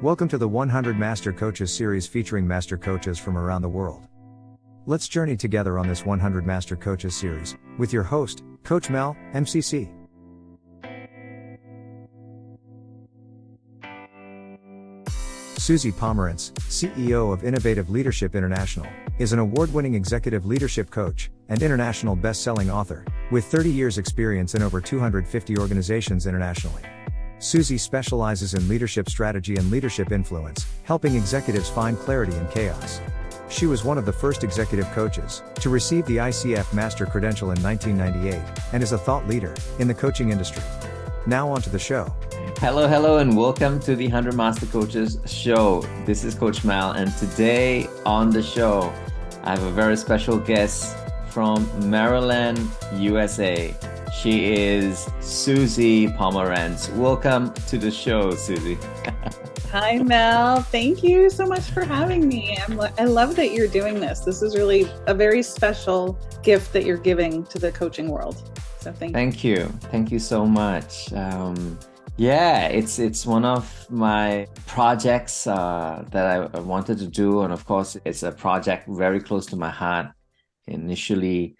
Welcome to the 100 Master Coaches series featuring master coaches from around the world. Let's journey together on this 100 Master Coaches series with your host, Coach Mel, MCC. Suzi Pomerantz, CEO of Innovative Leadership International, is an award-winning executive leadership coach and international best-selling author, with 30 years experience in over 250 organizations internationally. Suzi specializes in leadership strategy and leadership influence, helping executives find clarity in chaos. She was one of the first executive coaches to receive the ICF Master credential in 1998, and is a thought leader in the coaching industry. Now on to the show. Hello, and welcome to the 100 Master Coaches show. This is Coach Mal, and today on the show, I have a very special guest from Maryland, USA. She is Suzi Pomerantz. Welcome to the show, Suzi. Hi, Mel. Thank you so much for having me. I love that you're doing this. This is really a very special gift that you're giving to the coaching world. So thank you. Thank you so much. It's one of my projects that I wanted to do. And of course, it's a project very close to my heart. Initially,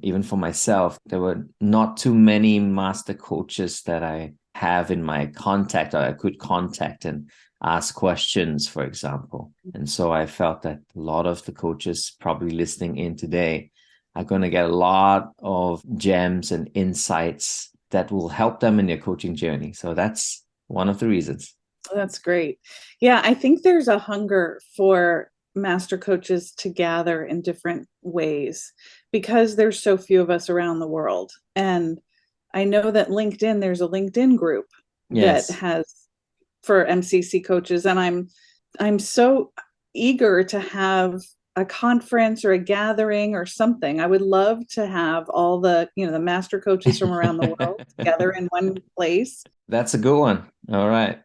even for myself, there were not too many master coaches that I have in my contact or I could contact and ask questions, for example. And so I felt that a lot of the coaches probably listening in today are going to get a lot of gems and insights that will help them in their coaching journey. So that's one of the reasons. That's great. Yeah, I think there's a hunger for master coaches to gather in different ways because there's so few of us around the world. And I know that there's a LinkedIn group that has for MCC coaches. And I'm so eager to have a conference or a gathering or something. I would love to have all the master coaches from around the world together in one place. That's a good one. All right.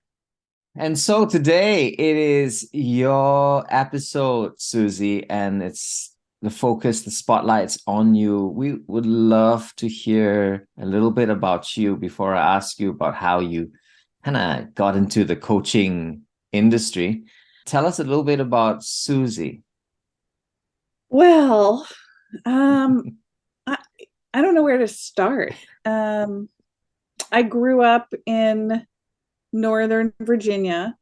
And so today it is your episode, Suzi, and it's the focus, the spotlight's on you. We would love to hear a little bit about you before I ask you about how you kind of got into the coaching industry. Tell us a little bit about Suzi. Well, I don't know where to start. I grew up in Northern Virginia.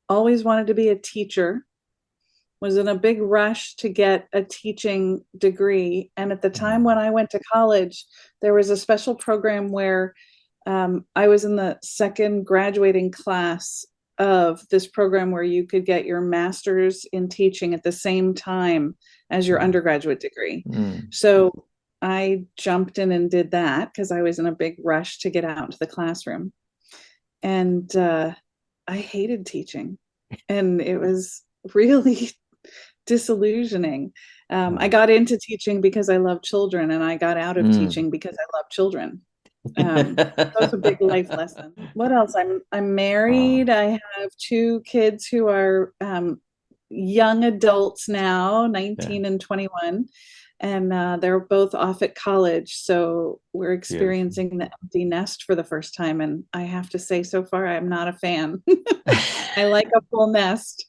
Always wanted to be a teacher. Was in a big rush to get a teaching degree. And at the time when I went to college, there was a special program where I was in the second graduating class of this program where you could get your master's in teaching at the same time as your undergraduate degree. So I jumped in and did that because I was in a big rush to get out into the classroom. And I hated teaching. And it was really disillusioning. I got into teaching because I love children, and I got out of teaching because I love children. That was a big life lesson. What else? I'm married. I have two kids who are young adults now, 19 and 21. And they're both off at college. So we're experiencing the empty nest for the first time. And I have to say, so far, I'm not a fan. I like a full nest.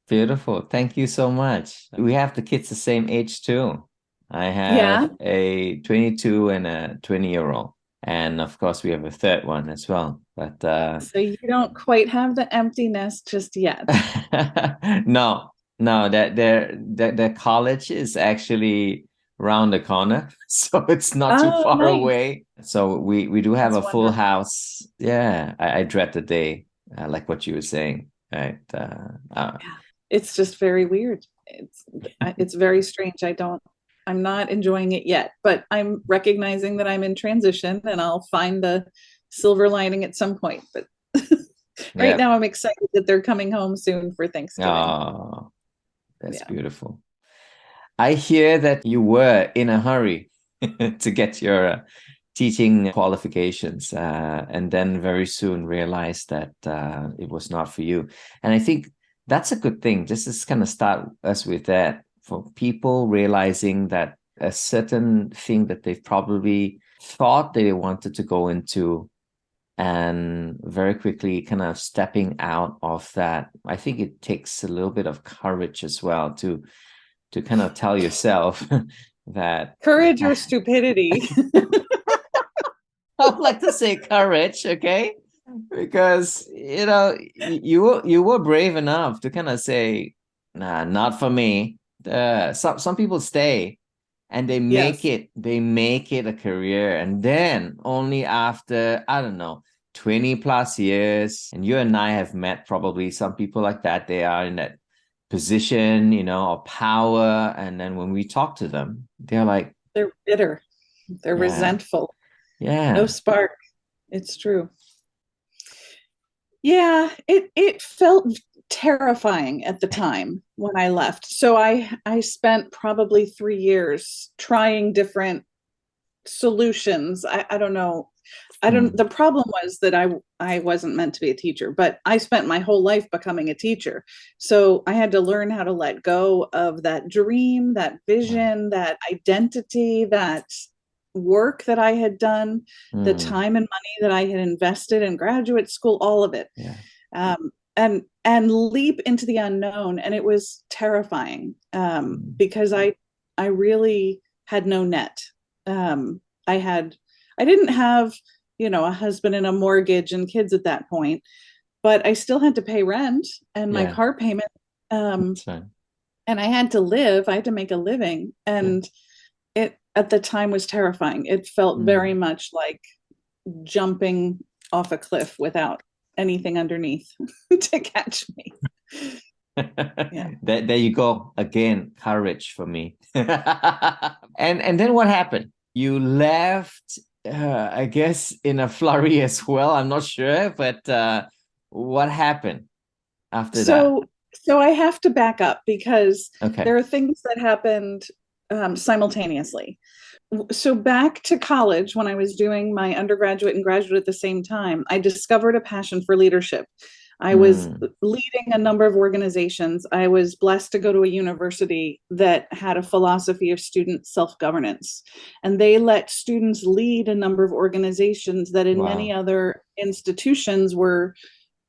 Beautiful. Thank you so much. We have the kids the same age too. I have a 22 and a 20-year-old. And of course, we have a third one as well. But so you don't quite have the empty nest just yet. No, their college is actually around the corner, so it's not too far away. So we do have a full house. Yeah, I dread the day, like what you were saying. Right? It's just very weird. It's very strange. I'm not enjoying it yet, but I'm recognizing that I'm in transition, and I'll find the silver lining at some point. But right now, I'm excited that they're coming home soon for Thanksgiving. Oh. That's beautiful. I hear that you were in a hurry to get your teaching qualifications and then very soon realized that it was not for you. And I think that's a good thing. Just to kind of start us with that, for people realizing that a certain thing that they've probably thought they wanted to go into and very quickly kind of stepping out of that. I think it takes a little bit of courage as well to kind of tell yourself that Courage or stupidity. I would like to say courage, okay? Because you were brave enough to kind of say, nah, not for me. Some people stay and they make Yes. it a career, and then only after, I don't know, 20 plus years, and you and I have met probably some people like that. They are in that position, of power, and then when we talk to them, they're like, They're bitter. They're yeah, resentful. yeah. No spark. It's true. Yeah, it felt terrifying at the time when I left. So I spent probably 3 years trying different solutions. I don't know. The problem was that I wasn't meant to be a teacher, but I spent my whole life becoming a teacher. So I had to learn how to let go of that dream, that vision, that identity, that work that I had done, the time and money that I had invested in graduate school, all of it. Yeah. And leap into the unknown. And it was terrifying because I really had no net. I didn't have, a husband and a mortgage and kids at that point, but I still had to pay rent and my car payment. That's right. And I had to live, I had to make a living. And it at the time was terrifying. It felt very much like jumping off a cliff without anything underneath to catch me. Yeah. There you go again, courage for me. and then what happened? You left, I guess, in a flurry as well. I'm not sure, but what happened after that? So I have to back up because Okay. there are things that happened simultaneously. So back to college, when I was doing my undergraduate and graduate at the same time, I discovered a passion for leadership. I was leading a number of organizations. I was blessed to go to a university that had a philosophy of student self-governance, and they let students lead a number of organizations that in many other institutions were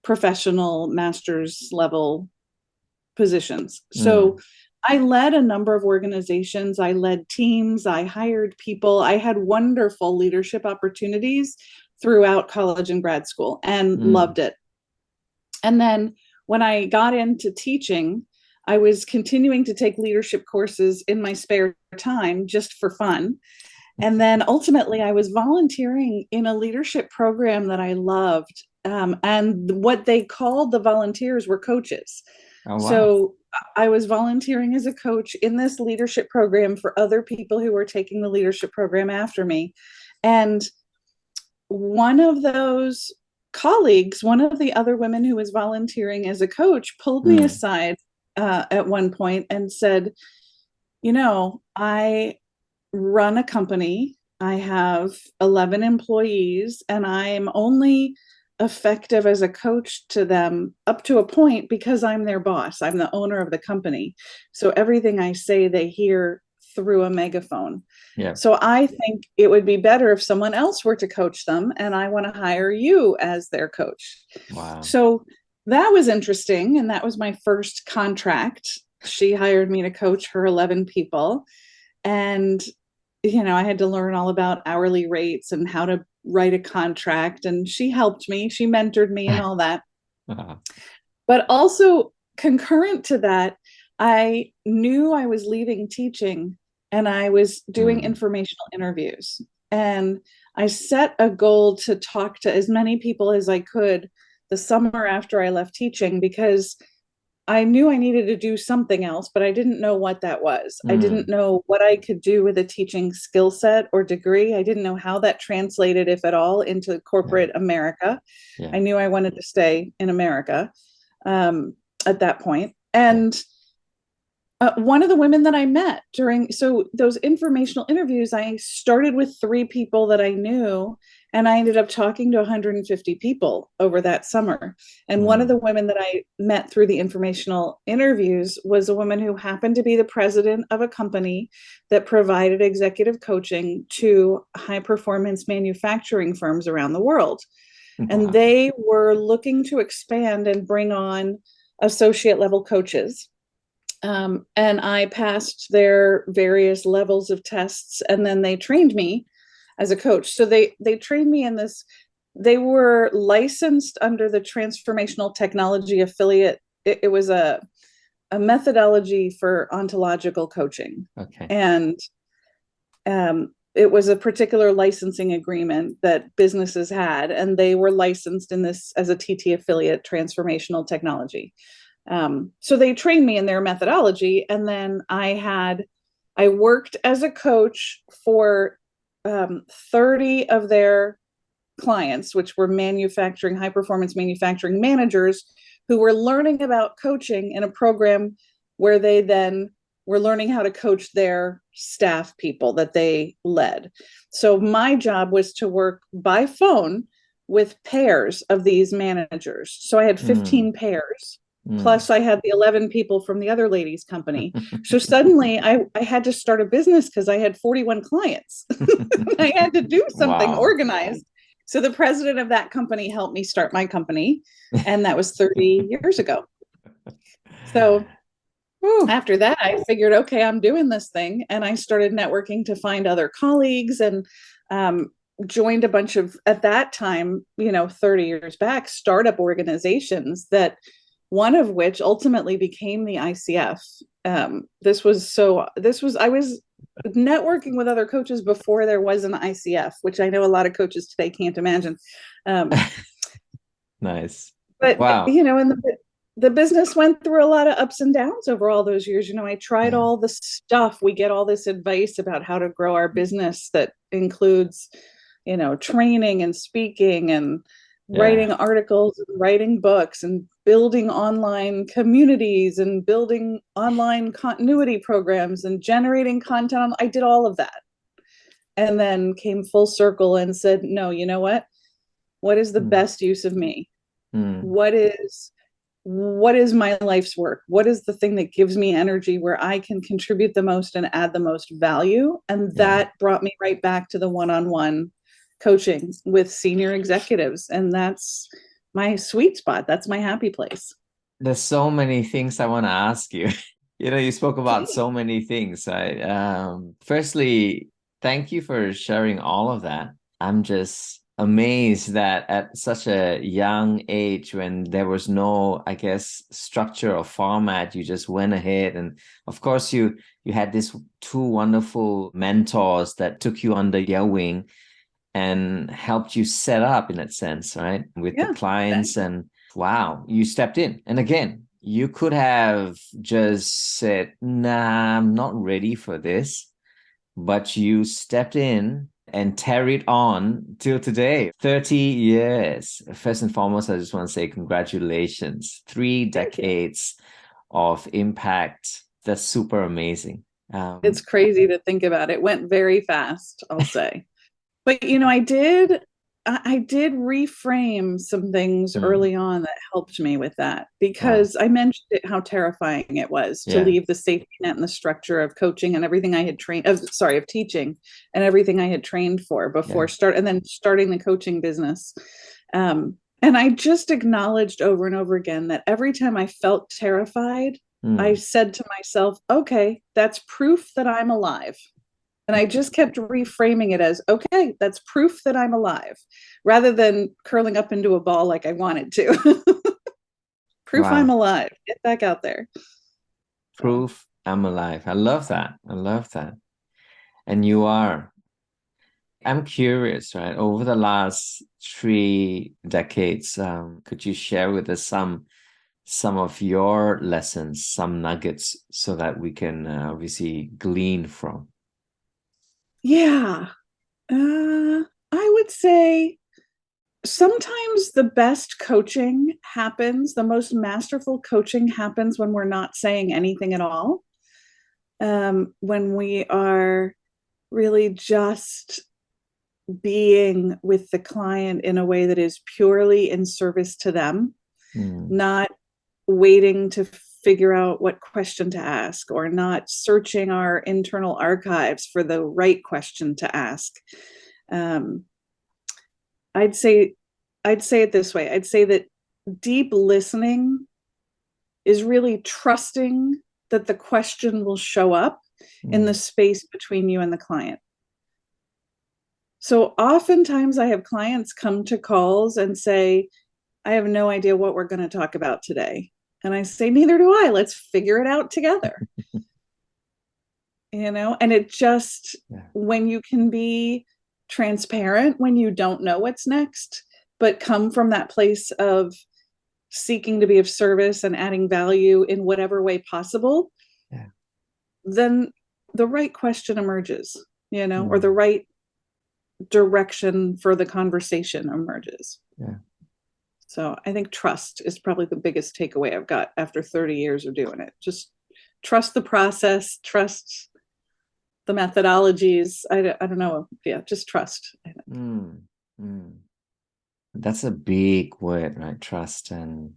professional master's level positions. So I led a number of organizations. I led teams. I hired people. I had wonderful leadership opportunities throughout college and grad school and loved it. And then when I got into teaching, I was continuing to take leadership courses in my spare time just for fun. And then ultimately I was volunteering in a leadership program that I loved. And what they called the volunteers were coaches. Oh, wow. So I was volunteering as a coach in this leadership program for other people who were taking the leadership program after me. And one of those colleagues, one of the other women who was volunteering as a coach, pulled me aside at one point and said, I run a company. I have 11 employees, and I'm only effective as a coach to them up to a point because I'm their boss. I'm the owner of the company. So everything I say, they hear through a megaphone. Yeah. So I think it would be better if someone else were to coach them, and I want to hire you as their coach. Wow. So that was interesting. And that was my first contract. She hired me to coach her 11 people. And, I had to learn all about hourly rates and how to write a contract. And she helped me. She mentored me and all that. But also concurrent to that, I knew I was leaving teaching and I was doing informational interviews. And I set a goal to talk to as many people as I could the summer after I left teaching, because I knew I needed to do something else, but I didn't know what that was. I didn't know what I could do with a teaching skill set or degree. I didn't know how that translated, if at all, into corporate America. Yeah. I knew I wanted to stay in America at that point. And one of the women that I met so those informational interviews, I started with 3 people that I knew, and I ended up talking to 150 people over that summer. And one of the women that I met through the informational interviews was a woman who happened to be the president of a company that provided executive coaching to high performance manufacturing firms around the world. and Wow. they were looking to expand and bring on associate level coaches. And I passed their various levels of tests, and then they trained me as a coach. So they trained me in this. They were licensed under the Transformational Technology Affiliate. It was a methodology for ontological coaching. Okay. And it was a particular licensing agreement that businesses had, and they were licensed in this as a TT affiliate, Transformational Technology. So they trained me in their methodology, and then I worked as a coach for 30 of their clients, which were high performance manufacturing managers who were learning about coaching in a program where they then were learning how to coach their staff people that they led. So my job was to work by phone with pairs of these managers. So I had 15 pairs. Plus I had the 11 people from the other ladies' company. So suddenly I had to start a business because I had 41 clients. I had to do something Wow. organized. So the president of that company helped me start my company. And that was 30 years ago. So after that, I figured, okay, I'm doing this thing. And I started networking to find other colleagues, and joined a bunch of, at that time, 30 years back, startup organizations, that one of which ultimately became the ICF. I was networking with other coaches before there was an ICF, which I know a lot of coaches today can't imagine. Nice. But, Wow. and the business went through a lot of ups and downs over all those years. I tried all the stuff. We get all this advice about how to grow our business that includes, training and speaking and writing articles, and writing books, and building online communities, and building online continuity programs, and generating content. I did all of that, and then came full circle and said, no, you know what? What is the best use of me? What is my life's work? What is the thing that gives me energy, where I can contribute the most and add the most value? And that brought me right back to the one-on-one coaching with senior executives. And that's my sweet spot. That's my happy place. There's so many things I want to ask you. You spoke about so many things. Firstly, thank you for sharing all of that. I'm just amazed that at such a young age, when there was no, I guess, structure or format, you just went ahead. And of course, you had these two wonderful mentors that took you under their wing and helped you set up, in that sense, right, with the clients. And wow, you stepped in. And again, you could have just said, nah, I'm not ready for this. But you stepped in and carried on till today. 30 years. First and foremost, I just want to say congratulations. 3 decades of impact. That's super amazing. It's crazy to think about. It went very fast, I'll say. But, I did reframe some things early on that helped me with that, because I mentioned how terrifying it was to leave the safety net and the structure of coaching and everything I had of teaching and everything I had trained for before and then starting the coaching business. And I just acknowledged over and over again that every time I felt terrified, I said to myself, okay, that's proof that I'm alive. And I just kept reframing it as, okay, that's proof that I'm alive, rather than curling up into a ball like I wanted to. Proof I'm alive. Get back out there. Proof I'm alive. I love that. I love that. And you are. I'm curious, right? Over the last 3 decades, could you share with us some of your lessons, some nuggets, so that we can obviously glean from? Yeah. I would say sometimes the best coaching happens, the most masterful coaching happens when we're not saying anything at all. When we are really just being with the client in a way that is purely in service to them, not waiting to figure out what question to ask, or not searching our internal archives for the right question to ask. I'd say I'd say it this way. I'd say that deep listening is really trusting that the question will show up in the space between you and the client. So oftentimes I have clients come to calls and say, I have no idea what we're going to talk about today. And I say, neither do I. Let's figure it out together. And it just, when you can be transparent, when you don't know what's next, but come from that place of seeking to be of service and adding value in whatever way possible, then the right question emerges, or the right direction for the conversation emerges. So I think trust is probably the biggest takeaway I've got after 30 years of doing it. Just trust the process, trust the methodologies. I don't know. Yeah, just trust. That's a big word, right? Trust. And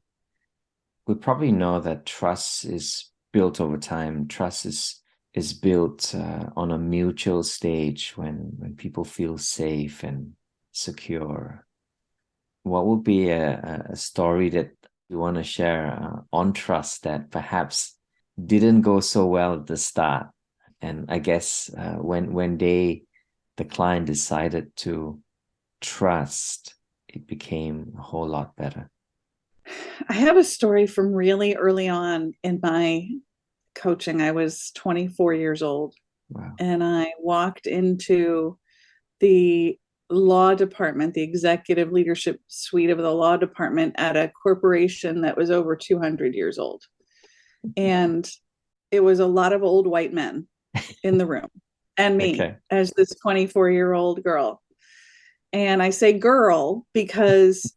we probably know that trust is built over time. Trust is built on a mutual stage when people feel safe and secure. What would be a story that you want to share on trust that perhaps didn't go so well at the start? And I guess when the client decided to trust, it became a whole lot better. I have a story from really early on in my coaching. I was 24 years old. Wow. And I walked into the law department, the executive leadership suite of the law department at a corporation that was over 200 years old. And it was a lot of old white men in the room and me as this 24-year-old girl. And I say girl because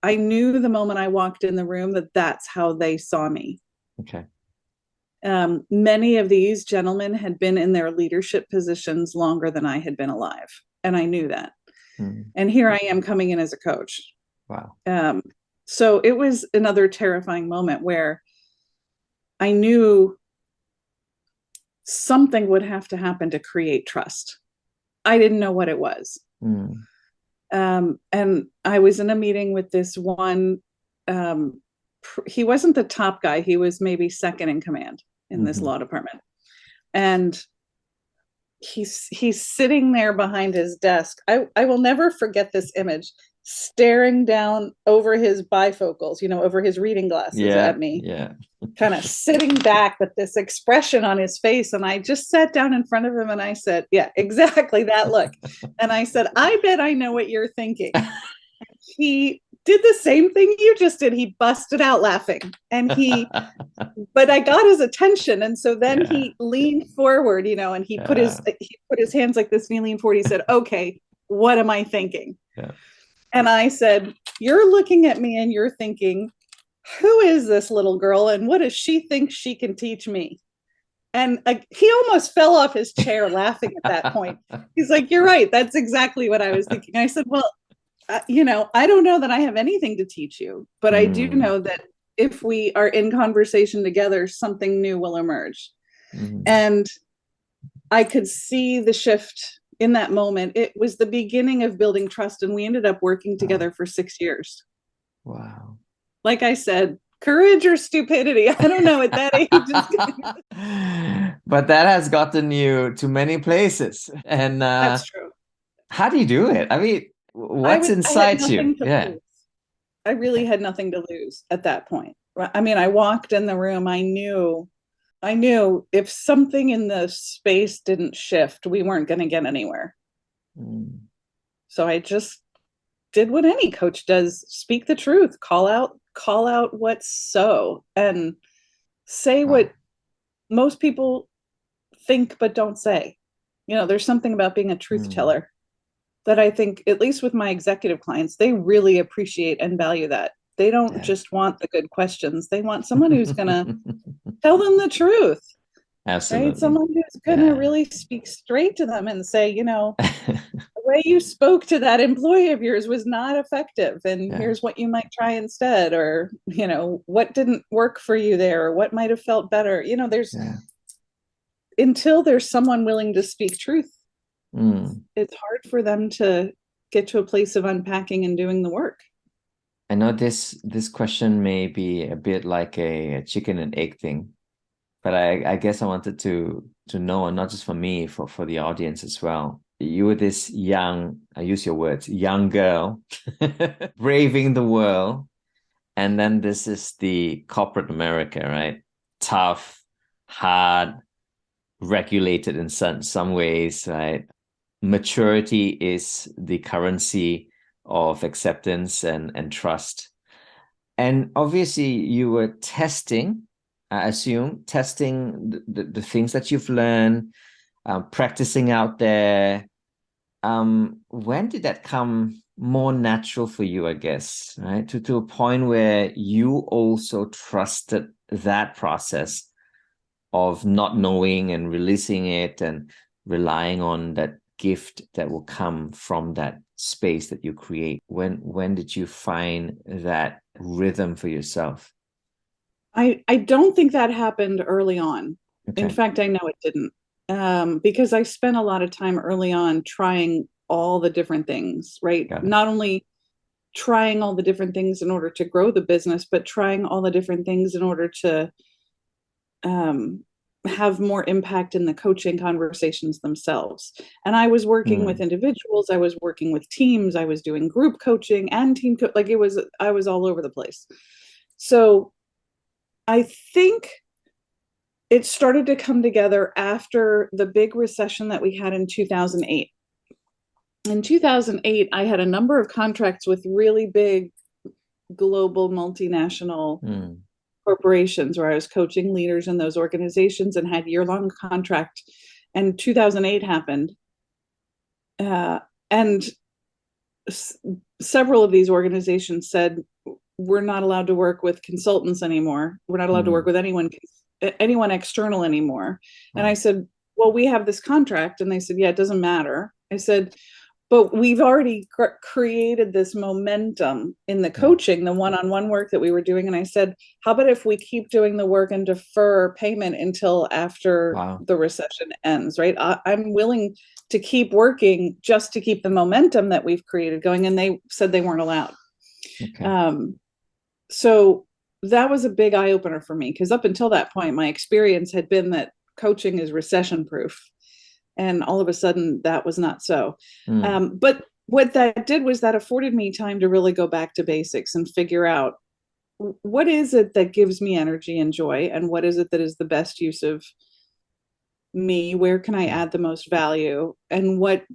I knew the moment I walked in the room that that's how they saw me. Many of these gentlemen had been in their leadership positions longer than I had been alive. And I knew that. And here I am coming in as a coach. Wow. So it was another terrifying moment where I knew something would have to happen to create trust. I didn't know what it was. And I was in a meeting with this one, he wasn't the top guy. He was maybe second in command in this law department. And he's sitting there behind his desk. I will never forget this image, staring down over his bifocals, over his reading glasses at me, kind of sitting back with this expression on his face. And I just sat down in front of him and I said, yeah, exactly that look. And I said, I bet I know what you're thinking. He did the same thing you just did. He busted out laughing but I got his attention. And so then he leaned forward, and he put his hands like this and he leaned forward. He said, okay, what am I thinking? And I said, you're looking at me and you're thinking, who is this little girl and what does she think she can teach me? And he almost fell off his chair laughing at that point. He's like, you're right. That's exactly what I was thinking. I said, well, I don't know that I have anything to teach you, but I do know that if we are in conversation together, something new will emerge. And I could see the shift in that moment. It was the beginning of building trust, and we ended up working together for 6 years. Wow. Like I said, courage or stupidity, I don't know at that age. But that has gotten you to many places. And that's true. How do you do it? I mean, what's inside you? I really had nothing to lose at that point. I mean, I walked in the room. I knew if something in the space didn't shift, we weren't going to get anywhere. So I just did what any coach does: speak the truth, call out what's so, and say what most people think but don't say. There's something about being a truth teller that I think, at least with my executive clients, they really appreciate and value that. They don't just want the good questions. They want someone who's going to tell them the truth. Absolutely. Right? Someone who's going to really speak straight to them and say, the way you spoke to that employee of yours was not effective. And here's what you might try instead. Or, what didn't work for you there? Or what might have felt better? Until there's someone willing to speak truth, it's hard for them to get to a place of unpacking and doing the work. I know this question may be a bit like a chicken and egg thing, but I guess I wanted to know, and not just for me, for the audience as well. You were this young, I use your words, young girl, braving the world. And then this is the corporate America, right? Tough, hard, regulated in some ways, right? Maturity is the currency of acceptance and trust. And obviously, you were testing, I assume, testing the things that you've learned, practicing out there. When did that come more natural for you, I guess, right? To a point where you also trusted that process of not knowing and releasing it and relying on that gift that will come from that space that you create. When did you find that rhythm for yourself? I don't think that happened early on. In Okay, fact, I know it didn't. Because I spent a lot of time early on trying all the different things, right? got it. Not only trying all the different things in order to grow the business, but trying all the different things in order to um, have more impact in the coaching conversations themselves. And I was working with individuals, I was working with teams, I was doing group coaching and like I was all over the place. So I think it started to come together after the big recession that we had in 2008. In 2008, I had a number of contracts with really big global multinational corporations where I was coaching leaders in those organizations and had year-long contract. And 2008 happened. And several of these organizations said, we're not allowed to work with consultants anymore. We're not allowed to work with anyone external anymore. And I said, well, we have this contract. And they said, yeah, it doesn't matter. I said, but we've already created this momentum in the coaching, the one-on-one work that we were doing. And I said, how about if we keep doing the work and defer payment until after the recession ends, right? I'm willing to keep working just to keep the momentum that we've created going. And they said they weren't allowed. Okay. So that was a big eye opener for me, because up until that point, my experience had been that coaching is recession proof. And all of a sudden that was not so. But what that did was that afforded me time to really go back to basics and figure out, what is it that gives me energy and joy? And what is it that is the best use of me? Where can I add the most value? And what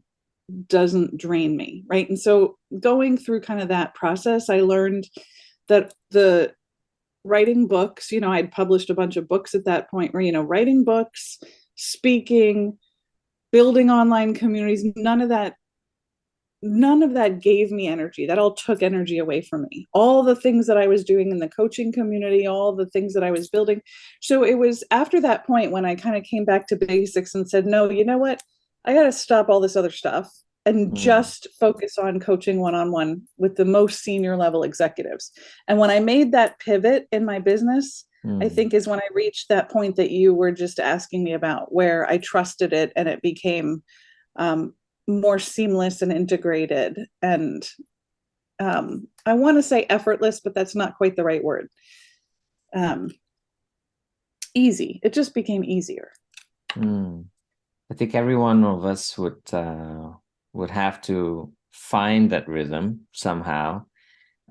doesn't drain me, right? And so going through kind of that process, I learned that the writing books, I'd published a bunch of books at that point where, writing books, speaking, building online communities, none of that gave me energy. That all took energy away from me. All the things that I was doing in the coaching community, all the things that I was building. So it was after that point when I kind of came back to basics and said, no, you know what? I got to stop all this other stuff and just focus on coaching one-on-one with the most senior level executives. And when I made that pivot in my business, I think is when I reached that point that you were just asking me about, where I trusted it and it became more seamless and integrated. And I want to say effortless, but that's not quite the right word. Easy. It just became easier. I think every one of us would have to find that rhythm somehow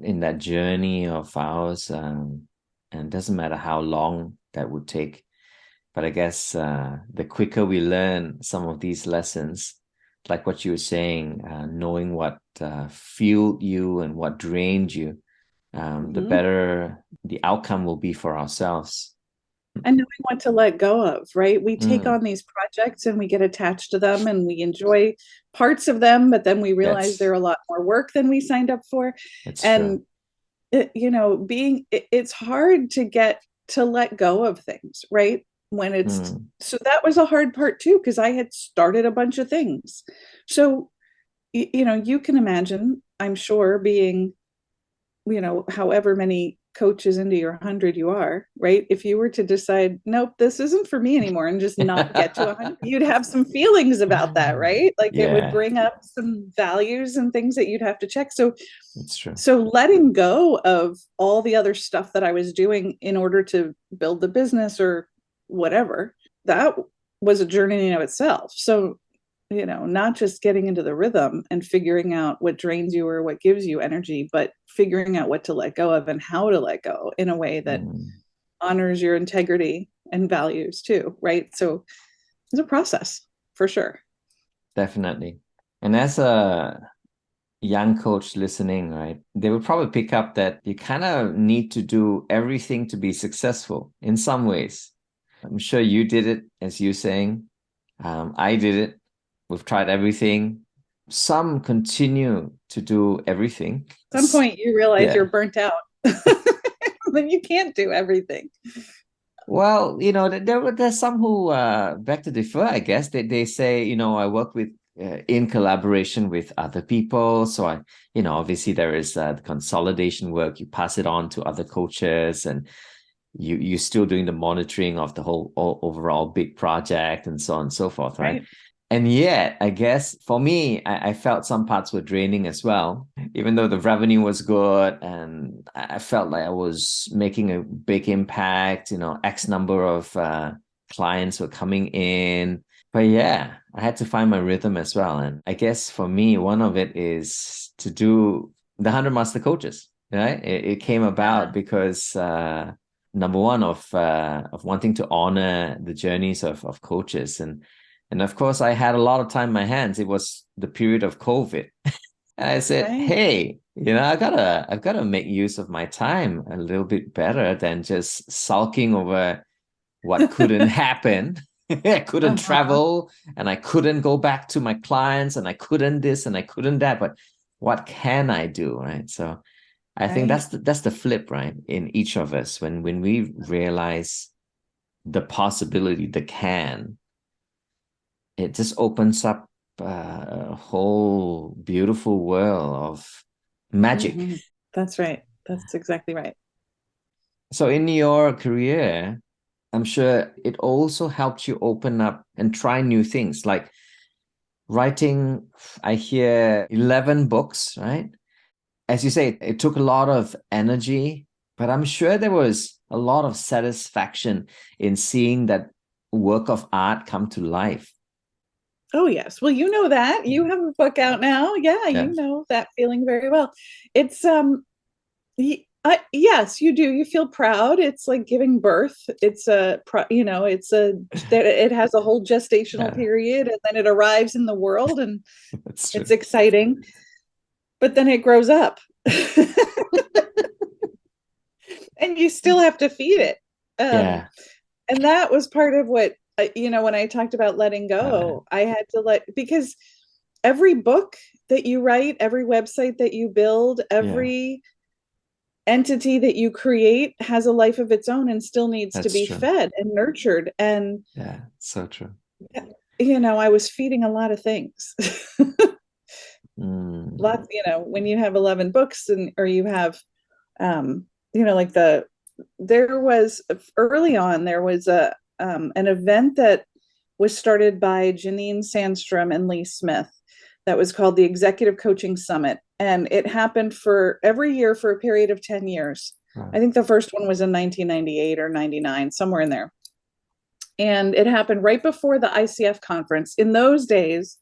in that journey of ours. And it doesn't matter how long that would take. But I guess the quicker we learn some of these lessons, like what you were saying, knowing what fueled you and what drained you, the better the outcome will be for ourselves. And knowing what to let go of, right? We take on these projects and we get attached to them and we enjoy parts of them, but then we realize they're a lot more work than we signed up for. And it's hard to get to let go of things, right? When it's so that was a hard part too, because I had started a bunch of things. So you can imagine, I'm sure, being however many coaches into your 100, you are, right? If you were to decide, nope, this isn't for me anymore, and just not get to 100, you'd have some feelings about that, right? Like it would Yeah, bring up some values and things that you'd have to check. it's true. So letting go of all the other stuff that I was doing in order to build the business or whatever, that was a journey in of itself. So, not just getting into the rhythm and figuring out what drains you or what gives you energy, but figuring out what to let go of and how to let go in a way that honors your integrity and values too, right? So it's a process for sure. Definitely. And as a young coach listening, right, they would probably pick up that you kind of need to do everything to be successful in some ways. I'm sure you did it, as you're saying. I did it. We've tried everything. Some continue to do everything. At some point, you realize you're Yeah. burnt out. Then you can't do everything. Well, there's some who beg to differ, I guess. They say, I work with in collaboration with other people. So obviously there is the consolidation work. You pass it on to other coaches, and you're still doing the monitoring of the whole overall big project and so on and so forth, right? And yet, I guess for me, I felt some parts were draining as well, even though the revenue was good and I felt like I was making a big impact, X number of clients were coming in. But yeah, I had to find my rhythm as well. And I guess for me, one of it is to do the 100 Master Coaches, right? It came about because number one of wanting to honor the journeys of coaches. And of course, I had a lot of time in my hands. It was the period of COVID. And I said, hey, I've got to make use of my time a little bit better than just sulking over what couldn't happen. I couldn't travel, and I couldn't go back to my clients, and I couldn't this and I couldn't that. But what can I do, right? So I think that's the flip, right? In each of us, when we realize the possibility, the can, it just opens up a whole beautiful world of magic. Mm-hmm. That's right. That's exactly right. So in your career, I'm sure it also helped you open up and try new things, like writing. I hear 11 books, right? As you say, it took a lot of energy, but I'm sure there was a lot of satisfaction in seeing that work of art come to life. Oh, yes. Well, you know that. You have a book out now. Yeah, you know that feeling very well. It's yes, you do. You feel proud. It's like giving birth. It has a whole gestational period, and then it arrives in the world, and it's exciting. But then it grows up. And you still have to feed it. And that was part of what, when I talked about letting go, I had to because every book that you write, every website that you build, every entity that you create has a life of its own and still needs to be fed and nurtured. And so true. I was feeding a lot of things. Lots, when you have 11 books or you have, there was early on, there was an event that was started by Janine Sandstrom and Lee Smith that was called the Executive Coaching Summit. And it happened for every year for a period of 10 years. I think the first one was in 1998 or 99, somewhere in there. And it happened right before the ICF conference. In those days,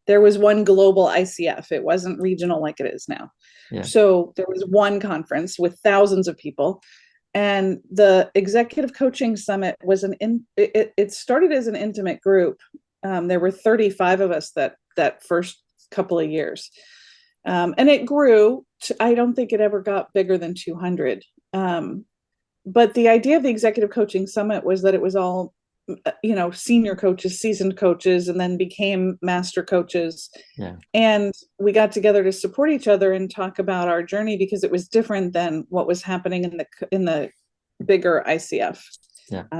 there was one global ICF. It wasn't regional like it is now. So there was one conference with thousands of people. And the Executive Coaching Summit was it started as an intimate group. There were 35 of us that first couple of years. And it grew I don't think it ever got bigger than 200. But the idea of the Executive Coaching Summit was that it was all, senior coaches, seasoned coaches, and then became master coaches. And we got together to support each other and talk about our journey, because it was different than what was happening in the bigger ICF.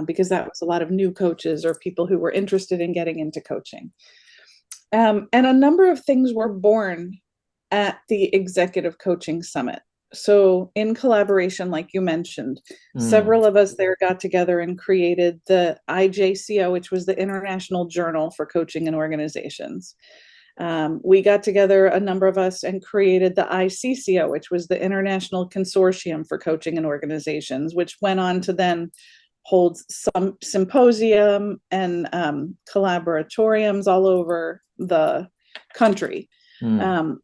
Because that was a lot of new coaches or people who were interested in getting into coaching. And a number of things were born at the Executive Coaching Summit. So in collaboration, like you mentioned, Mm, several of us there got together and created the IJCO, which was the International Journal for Coaching and Organizations. We got together, a number of us, and created the ICCO, which was the International Consortium for Coaching and Organizations, which went on to then hold some symposium and collaboratoriums all over the country. mm,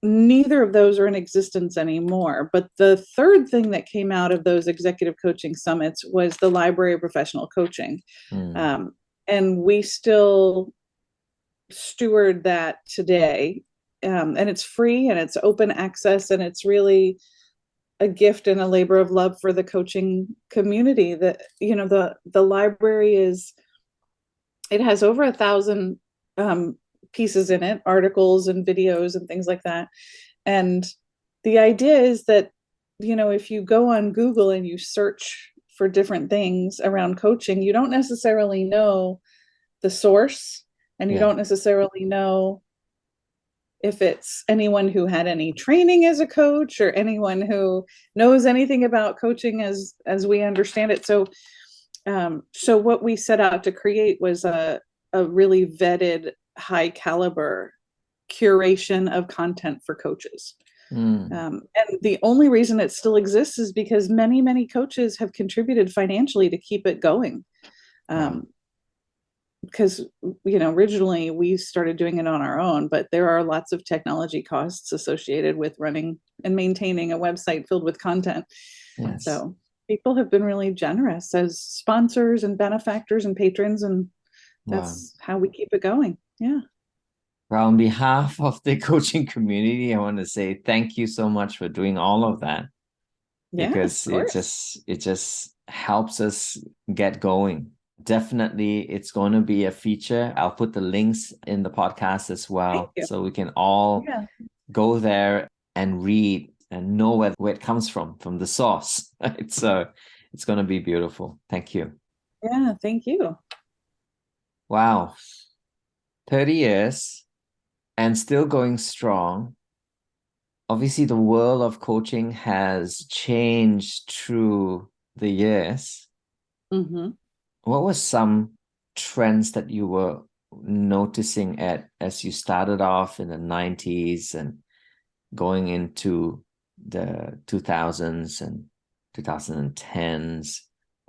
Neither of those are in existence anymore. But the third thing that came out of those executive coaching summits was the Library of Professional Coaching. mm. Um, and we still steward that today. And it's free and it's open access, and it's really a gift and a labor of love for the coaching community. That, you know, the library it has over 1,000 pieces in it, articles and videos and things like that. And the idea is that, you know, if you go on Google and you search for different things around coaching, you don't necessarily know the source, and you Yeah. don't necessarily know if it's anyone who had any training as a coach or anyone who knows anything about coaching as we understand it. So what we set out to create was a really vetted, high caliber curation of content for coaches. Mm. And the only reason it still exists is because many coaches have contributed financially to keep it going. Wow. Because, you know, originally we started doing it on our own, but there are lots of technology costs associated with running and maintaining a website filled with content. Yes. So people have been really generous as sponsors and benefactors and patrons, and Wow. that's how we keep it going. Yeah. Well, on behalf of the coaching community, I want to say thank you so much for doing all of that, Yeah, because of course. it just helps us get going. Definitely, it's going to be a feature. I'll put the links in the podcast as Thank well, you. so we can all Yeah. go there and read and know where it comes from the source. Right? So it's going to be beautiful. Thank you. Yeah, thank you. Wow. 30 years and still going strong. Obviously, the world of coaching has changed through the years. Mm-hmm. What were some trends that you were noticing as you started off in the 90s and going into the 2000s and 2010s?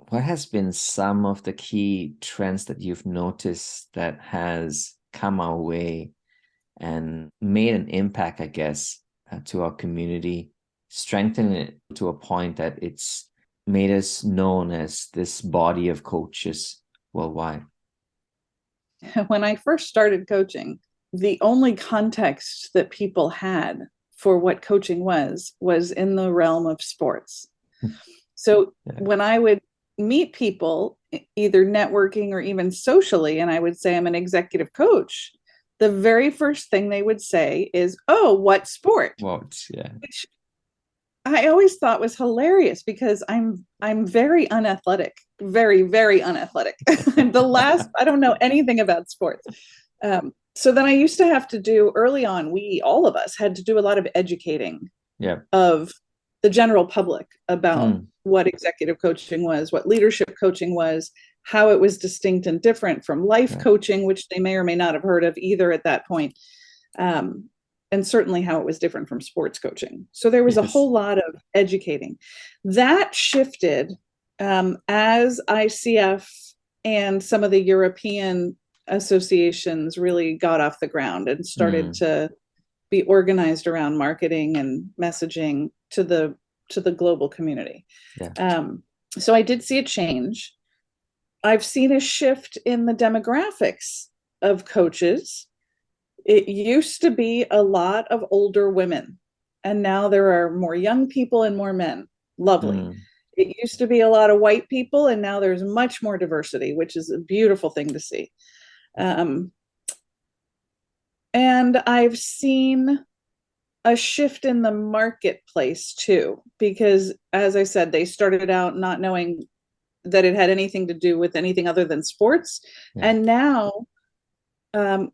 What has been some of the key trends that you've noticed that has come our way and made an impact, I guess, to our community, strengthen it to a point that it's made us known as this body of coaches worldwide? When I first started coaching, the only context that people had for what coaching was in the realm of sports. So Yeah. when I would meet people, either networking or even socially, and I would say I'm an executive coach, the very first thing they would say is, "Oh, what sport?" Well, yeah. Which I always thought was hilarious, because I'm very unathletic, very unathletic. I'm the last, I don't know anything about sports. So then I used to have to do, early on, all of us had to do a lot of educating Yeah. of the general public about Mm. what executive coaching was, what leadership coaching was, how it was distinct and different from life Yeah. coaching, which they may or may not have heard of either at that point. And certainly how it was different from sports coaching. So there was a Yes. whole lot of educating. That shifted as ICF and some of the European associations really got off the ground and started to be organized around marketing and messaging to the global community. Yeah. So I did see a change. I've seen a shift in the demographics of coaches. It used to be a lot of older women, and now there are more young people and more men. Lovely. It used to be a lot of white people, and now there's much more diversity, which is a beautiful thing to see. And I've seen a shift in the marketplace too, because as I said, they started out not knowing that it had anything to do with anything other than sports. Yeah. And now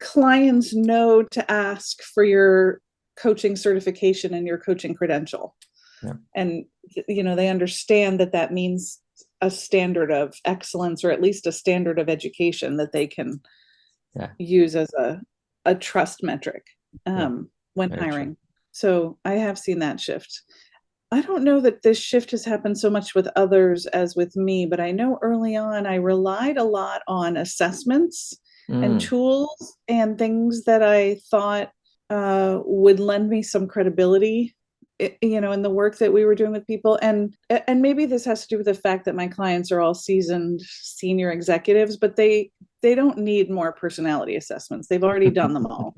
clients know to ask for your coaching certification and your coaching credential. Yeah. And, they understand that that means a standard of excellence, or at least a standard of education that they can use as a trust metric when Very hiring. true. So I have seen that shift. I don't know that this shift has happened so much with others as with me, but I know early on I relied a lot on assessments and tools and things that I thought would lend me some credibility, in the work that we were doing with people. And maybe this has to do with the fact that my clients are all seasoned senior executives, but they don't need more personality assessments. They've already done them all.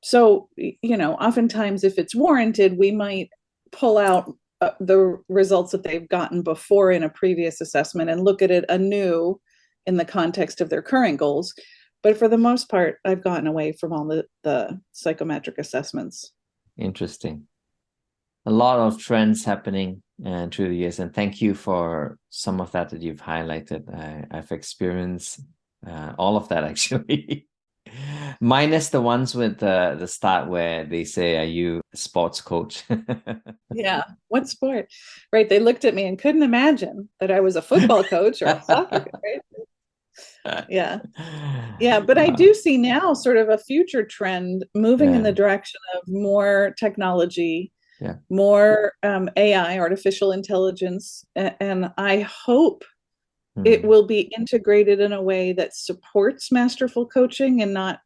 So, oftentimes if it's warranted, we might pull out the results that they've gotten before in a previous assessment and look at it anew in the context of their current goals. But for the most part, I've gotten away from all the psychometric assessments. Interesting. A lot of trends happening through the years, and thank you for some of that you've highlighted. I've experienced all of that actually. Minus the ones with the start where they say, "Are you a sports coach?" Yeah, what sport? Right. They looked at me and couldn't imagine that I was a football coach or a soccer coach, right? Yeah. Yeah, but I do see now sort of a future trend moving in the direction of more technology, more AI, artificial intelligence, and I hope it will be integrated in a way that supports masterful coaching and not,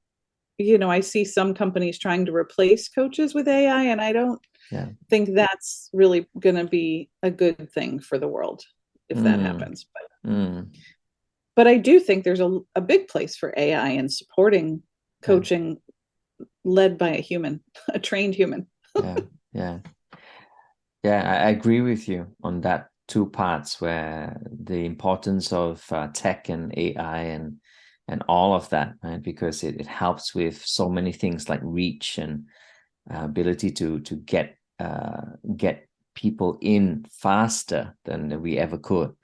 I see some companies trying to replace coaches with AI, and I don't think that's really going to be a good thing for the world if that happens. But I do think there's a big place for AI in supporting coaching led by a human, a trained human. I agree with you on that two parts, where the importance of tech and AI and all of that, right? Because it helps with so many things like reach and ability to get people in faster than we ever could,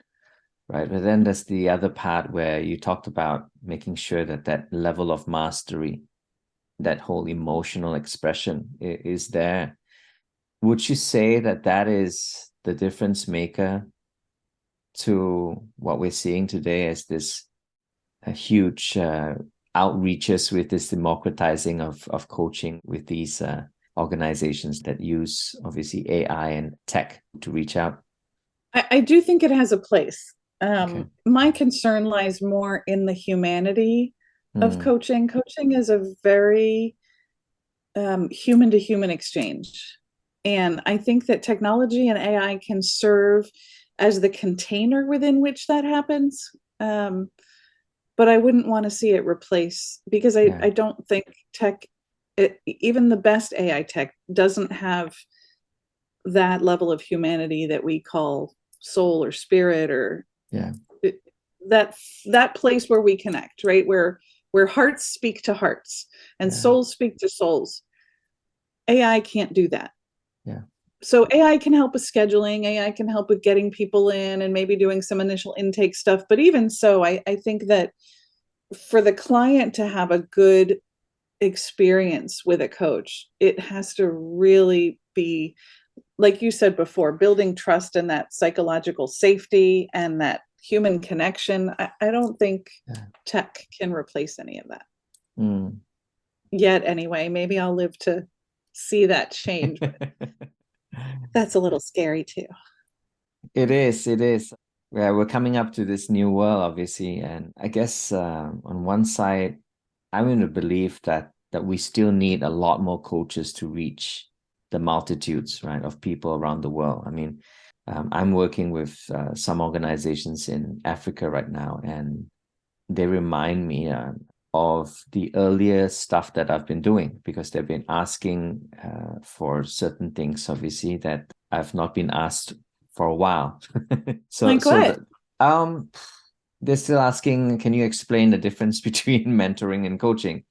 right? But then there's the other part where you talked about making sure that level of mastery, that whole emotional expression is there. Would you say that is the difference maker to what we're seeing today as this huge outreaches with this democratizing of coaching with these organizations that use obviously AI and tech to reach out? I do think it has a place. My concern lies more in the humanity of coaching. Coaching is a very human to human exchange. And I think that technology and AI can serve as the container within which that happens. But I wouldn't want to see it replace, because I don't think tech, even the best AI tech, doesn't have that level of humanity that we call soul or spirit, or that place where we connect, right? Where hearts speak to hearts and souls speak to souls. AI can't do that. So AI can help with scheduling, AI can help with getting people in and maybe doing some initial intake stuff. But even so, I think that for the client to have a good experience with a coach, it has to really be, like you said before, building trust and that psychological safety and that human connection. I don't think tech can replace any of that. Yet anyway, maybe I'll live to see that change. That's a little scary too. It is. Yeah, we're coming up to this new world, obviously. And I guess on one side, I'm in the belief that we still need a lot more coaches to reach the multitudes, right, of people around the world. I mean, I'm working with some organizations in Africa right now, and they remind me of the earlier stuff that I've been doing, because they've been asking for certain things, obviously, that I've not been asked for a while. They're still asking, can you explain the difference between mentoring and coaching?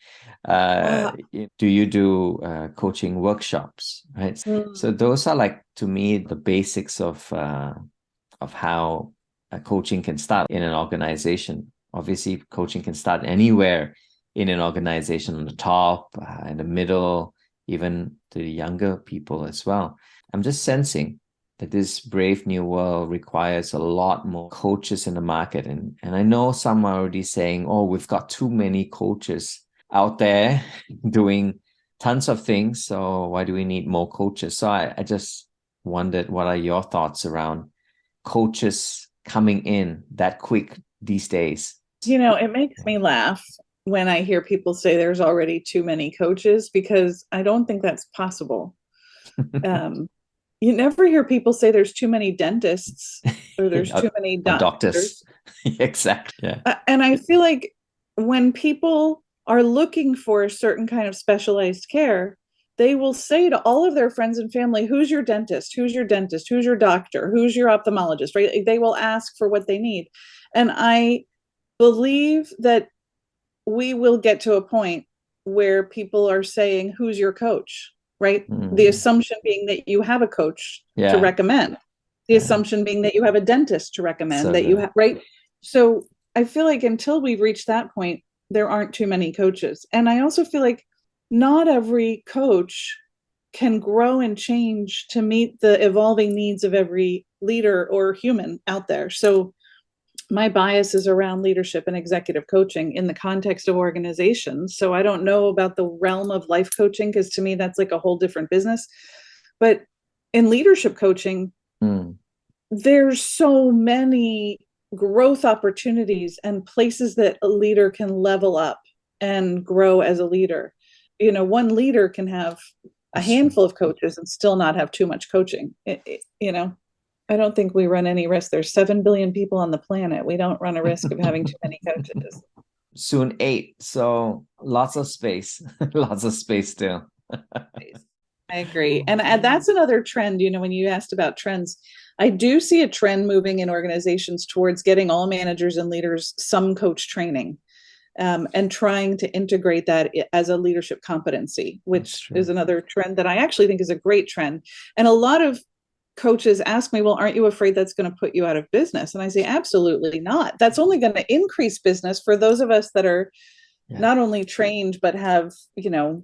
Do you do coaching workshops, right? So those are, like, to me, the basics of how coaching can start in an organization. Obviously, coaching can start anywhere in an organization, on the top, in the middle, even to the younger people as well. I'm just sensing that this brave new world requires a lot more coaches in the market. And I know some are already saying, oh, we've got too many coaches out there doing tons of things. So why do we need more coaches? So I just wondered, what are your thoughts around coaches coming in that quick these days? It makes me laugh when I hear people say there's already too many coaches, because I don't think that's possible. You never hear people say there's too many dentists or there's too many doctors. Exactly. Yeah. And I feel like when people are looking for a certain kind of specialized care, they will say to all of their friends and family, who's your dentist? Who's your dentist? Who's your doctor? Who's your ophthalmologist? Right? They will ask for what they need. And I believe that we will get to a point where people are saying, who's your coach? Right? The assumption being that you have a coach to recommend. The assumption being that you have a dentist to recommend, that you have, right? So I feel like until we've reached that point, there aren't too many coaches. And I also feel like not every coach can grow and change to meet the evolving needs of every leader or human out there. So my bias is around leadership and executive coaching in the context of organizations. So I don't know about the realm of life coaching, because to me, that's like a whole different business. But in leadership coaching, there's so many growth opportunities and places that a leader can level up and grow as a leader. One leader can have a handful of coaches and still not have too much coaching. I don't think we run any risk. There's 7 billion people on the planet. We don't run a risk of having too many coaches. Soon 8. So lots of space, lots of space still. I agree. And that's another trend. When you asked about trends, I do see a trend moving in organizations towards getting all managers and leaders some coach training, and trying to integrate that as a leadership competency, which is another trend that I actually think is a great trend. And a lot of coaches ask me, well, aren't you afraid that's going to put you out of business? And I say, absolutely not. That's only going to increase business for those of us that are not only trained, but have,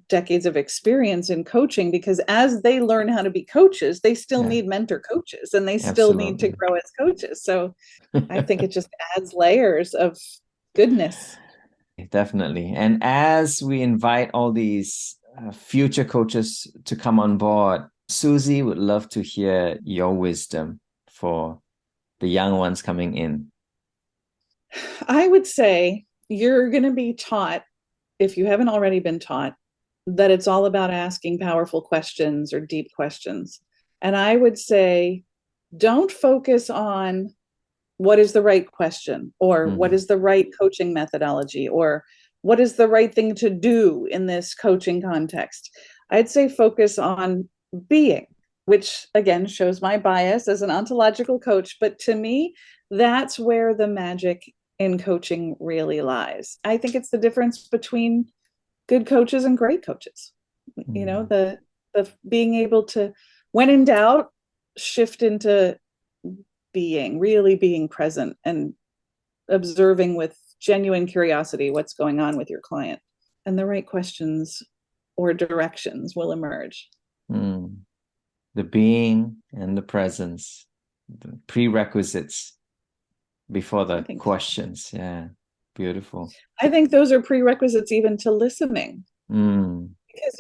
decades of experience in coaching, because as they learn how to be coaches, they still need mentor coaches, and they still need to grow as coaches. So I think it just adds layers of goodness. Definitely. And as we invite all these future coaches to come on board, Suzi would love to hear your wisdom for the young ones coming in. I would say you're going to be taught, if you haven't already been taught, that it's all about asking powerful questions or deep questions. And I would say, don't focus on what is the right question, or what is the right coaching methodology, or what is the right thing to do in this coaching context. I'd say focus on being, which again shows my bias as an ontological coach. But to me, that's where the magic in coaching really lies. I think it's the difference between good coaches and great coaches. The being able to, when in doubt, shift into really being present and observing with genuine curiosity what's going on with your client, and the right questions or directions will emerge. The being and the presence, the prerequisites before the questions. Yeah, beautiful. I think those are prerequisites even to listening. Because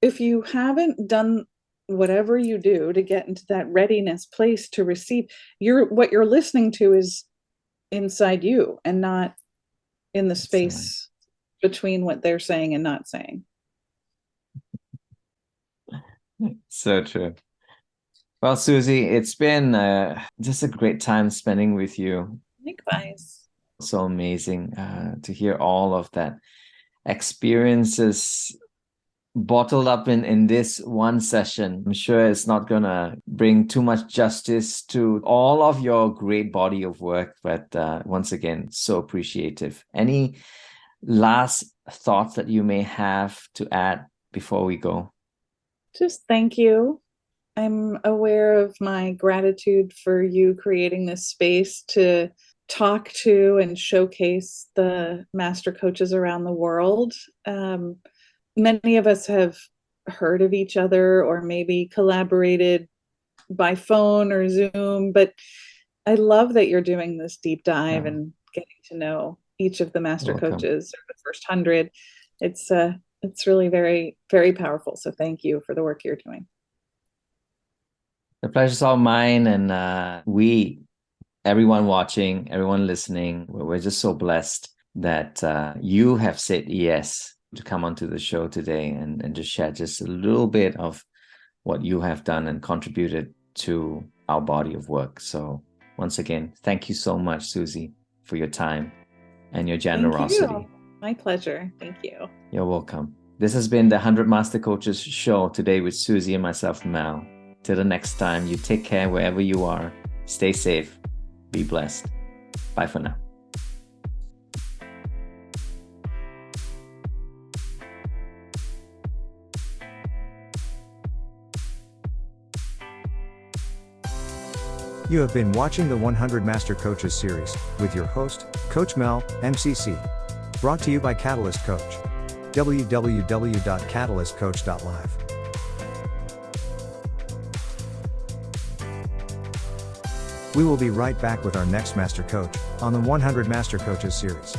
if you haven't done whatever you do to get into that readiness place to receive, what you're listening to is inside you and not in the space between what they're saying and not saying. So true. Well, Suzi, it's been just a great time spending with you. Likewise. So amazing to hear all of that experiences bottled up in this one session. I'm sure it's not gonna bring too much justice to all of your great body of work, but once again, so appreciative. Any last thoughts that you may have to add before we go? Just thank you. I'm aware of my gratitude for you creating this space to talk to and showcase the master coaches around the world. Many of us have heard of each other or maybe collaborated by phone or Zoom, but I love that you're doing this deep dive and getting to know each of the master coaches, or the first 100. It's really very, very powerful. So thank you for the work you're doing. The pleasure's all mine, and everyone watching, everyone listening, we're just so blessed that you have said yes to come onto the show today and just share just a little bit of what you have done and contributed to our body of work. So once again, thank you so much, Suzi, for your time and your generosity. Thank you. My pleasure. Thank you. You're welcome. This has been the 100 Master Coaches show today with Suzi and myself, Mal. Till the next time, you take care wherever you are. Stay safe. Be blessed. Bye for now. You have been watching the 100 Master Coaches series with your host, Coach Mel, MCC. Brought to you by Catalyst Coach. www.catalystcoach.live. We will be right back with our next Master Coach on the 100 Master Coaches series.